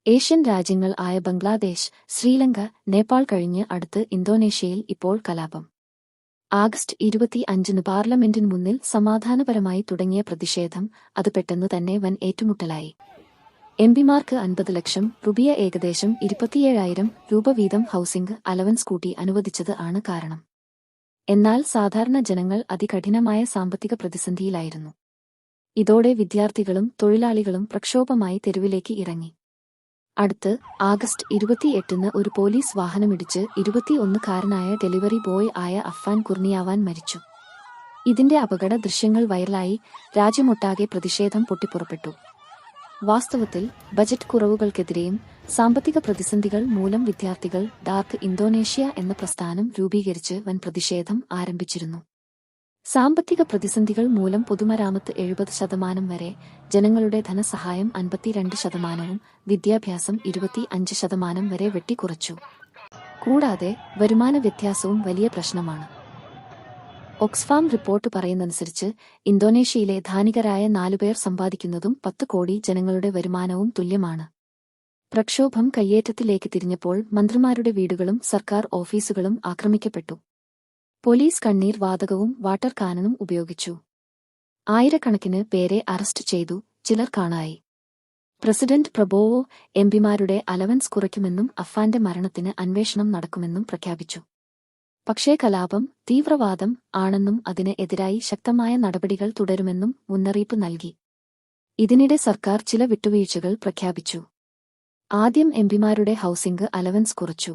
Asian രാജ്യങ്ങൾ ആയ ബംഗ്ലാദേശ്, ശ്രീലങ്ക, നേപ്പാൾ കഴിഞ്ഞ് അടുത്ത് ഇന്തോനേഷ്യയിൽ ഇപ്പോൾ കലാപം. ആഗസ്റ്റ് 25 പാർലമെന്റിന് മുന്നിൽ സമാധാനപരമായി തുടങ്ങിയ പ്രതിഷേധം അത് പെട്ടെന്ന് തന്നെ വൻ ഏറ്റുമുട്ടലായി. എംപിമാർക്ക് 50 ലക്ഷം റുപിയ ഏകദേശം 27,000 രൂപ വീതം ഹൌസിംഗ് അലവൻസ് കൂട്ടി അനുവദിച്ചത് ആണ് കാരണം. എന്നാൽ സാധാരണ ജനങ്ങൾ അതികഠിനമായ സാമ്പത്തിക പ്രതിസന്ധിയിലായിരുന്നു. ഇതോടെ വിദ്യാർത്ഥികളും തൊഴിലാളികളും പ്രക്ഷോഭമായി തെരുവിലേക്ക് ഇറങ്ങി. അടുത്ത് ആഗസ്റ്റ് 28 ഒരു പോലീസ് വാഹനമിടിച്ച് 21-കാരനായ ഡെലിവറി ബോയ് ആയ അഫ്ഫാൻ കുർണിയാവാൻ മരിച്ചു. ഇതിന്റെ അപകട ദൃശ്യങ്ങൾ വൈറലായി രാജ്യമൊട്ടാകെ പ്രതിഷേധം പൊട്ടിപ്പുറപ്പെട്ടു. വാസ്തവത്തിൽ ബജറ്റ് കുറവുകൾക്കെതിരെയും സാമ്പത്തിക പ്രതിസന്ധികൾ മൂലം വിദ്യാർത്ഥികൾ ഡാർക്ക് ഇന്തോനേഷ്യ എന്ന പ്രസ്ഥാനം രൂപീകരിച്ച് വൻ പ്രതിഷേധം ആരംഭിച്ചിരുന്നു. സാമ്പത്തിക പ്രതിസന്ധികൾ മൂലം പൊതുമരാമത്ത് 70% വരെ, ജനങ്ങളുടെ ധനസഹായം 52%, വിദ്യാഭ്യാസം 25% വരെ വെട്ടിക്കുറച്ചു. കൂടാതെ വരുമാന വ്യത്യാസവും വലിയ പ്രശ്നമാണ്. ഓക്സ്ഫാം റിപ്പോർട്ട് പറയുന്നതനുസരിച്ച് ഇന്തോനേഷ്യയിലെ ധനികരായ 4 പേർ സമ്പാദിക്കുന്നതും 10 കോടി ജനങ്ങളുടെ വരുമാനവും തുല്യമാണ്. പ്രക്ഷോഭം കയ്യേറ്റത്തിലേക്ക് തിരിഞ്ഞപ്പോൾ മന്ത്രിമാരുടെ വീടുകളും സർക്കാർ ഓഫീസുകളും ആക്രമിക്കപ്പെട്ടു. പോലീസ് കണ്ണീർ വാതകവും വാട്ടർ കാനനും ഉപയോഗിച്ചു. ആയിരക്കണക്കിന് പേരെ അറസ്റ്റ് ചെയ്തു, ചിലർ കാണായി. പ്രസിഡന്റ് പ്രബോവോ എംപിമാരുടെ അലവൻസ് കുറയ്ക്കുമെന്നും അഫ്ഫാന്റെ മരണത്തിന് അന്വേഷണം നടക്കുമെന്നും പ്രഖ്യാപിച്ചു. പക്ഷേ കലാപം തീവ്രവാദം ആണെന്നും അതിന് എതിരായി ശക്തമായ നടപടികൾ തുടരുമെന്നും മുന്നറിയിപ്പ് നൽകി. ഇതിനിടെ സർക്കാർ ചില വിട്ടുവീഴ്ചകൾ പ്രഖ്യാപിച്ചു. ആദ്യം എംപിമാരുടെ ഹൌസിംഗ് അലവൻസ് കുറച്ചു.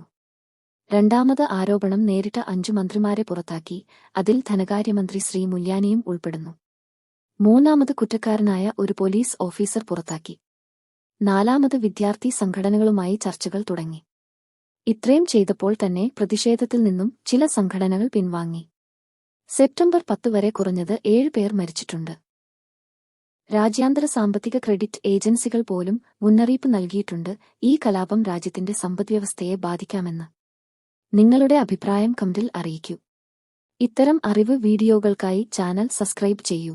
രണ്ടാമത് ആരോപണം നേരിട്ട 5 മന്ത്രിമാരെ പുറത്താക്കി, അതിൽ ധനകാര്യമന്ത്രി ശ്രീ മുല്യാനിയും ഉൾപ്പെടുന്നു. മൂന്നാമത് കുറ്റക്കാരനായ ഒരു പോലീസ് ഓഫീസർ പുറത്താക്കി. നാലാമത് വിദ്യാർത്ഥി സംഘടനകളുമായി ചർച്ചകൾ തുടങ്ങി. ഇത്രയും ചെയ്തപ്പോൾ തന്നെ പ്രതിഷേധത്തിൽ നിന്നും ചില സംഘടനകൾ പിൻവാങ്ങി. സെപ്റ്റംബർ 10 വരെ കുറഞ്ഞത് 7 പേർ മരിച്ചിട്ടുണ്ട്. രാജ്യാന്തര സാമ്പത്തിക ക്രെഡിറ്റ് ഏജൻസികൾ പോലും മുന്നറിയിപ്പ് നൽകിയിട്ടുണ്ട്, ഈ കലാപം രാജ്യത്തിന്റെ സമ്പദ്വ്യവസ്ഥയെ ബാധിക്കാമെന്ന്. നിങ്ങളുടെ അഭിപ്രായം കമന്റിൽ അറിയിക്കൂ. ഇത്തരം അറിവ് വീഡിയോകൾക്കായി ചാനൽ സബ്സ്ക്രൈബ് ചെയ്യൂ.